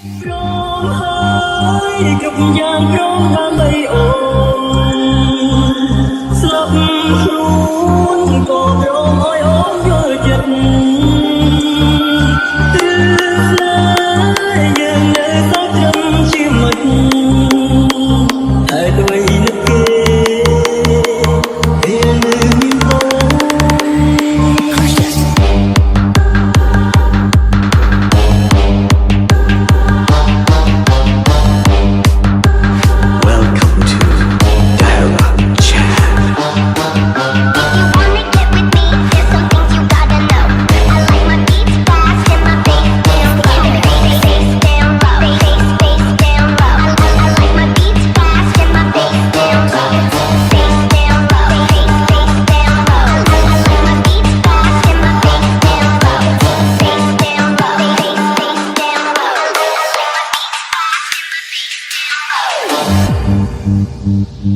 ร้องไห้กับยามร้องដើម្បីអូនស្លាប់ខ្លួនក៏ព្រមឲ្យអូនយល់ចិត្តទើបណាយើងនៅសង្ឃឹមជាមិនហើយដូចនឹកគេពេលនៅមានបង Welcome to Dara Chat.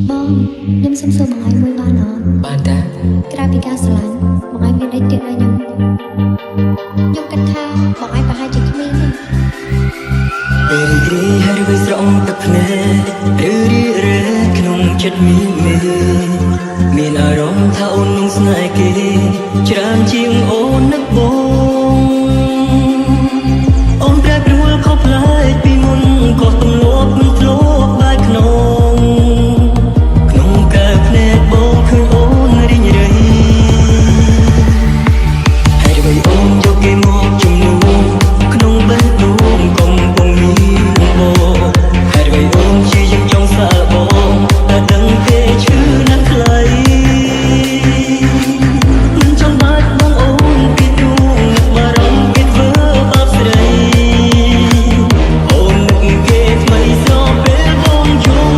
Bom, nhưng sum sum mọi người ba nọ. Bạn đã Kra bị cao sẵn, mọi người đây tiện ai nhung. Nhung cách thao, mọi ai và hai chữ mi nè. ពេលរីករាយហើយវាស្រង់ទឹកភ្នែកឬរីករាយក្នុងចិត្តមានអារម្មណ៍ថាអូននឹងស្នេហ៍គេច្រើនជាងអូននឹកបងអូនប្រែប្រួលខុសប្លែកពីមុនក៏ទម្លាប់មិនធ្លាប់បែកក្នុងកាយភ្នែកបងឃើញអូនរីងរៃហើយដើម្បីអូនយកគេមកជំនួសក្នុងបេះដូងកំពុងមានបងហើយដើម្បីអូនជាយើងចង់សាកបងតែដឹងទេឈឺណាស់ខ្លីមិនចង់បាច់បងអូនពីទូបារម្ភគេធ្វើបាបស្រីអូននឹកគេថ្មីស្រពេលបងយំ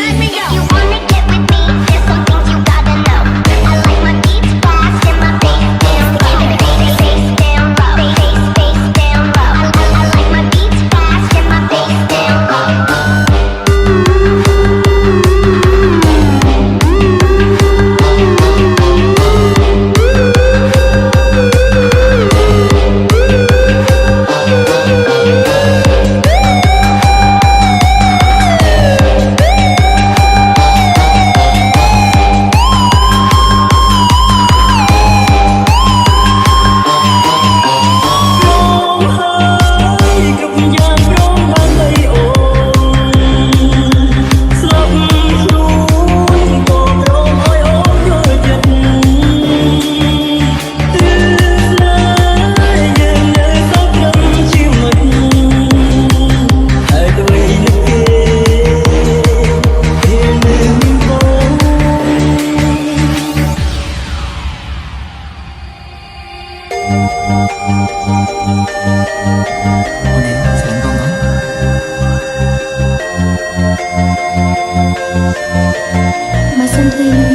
Let me go. You wanna get with me? There's some things you gotta know. I like my beats fast and my bass down low. Bass down low. Bass down low. I like my beats fast and my bass down low. Mà xin thì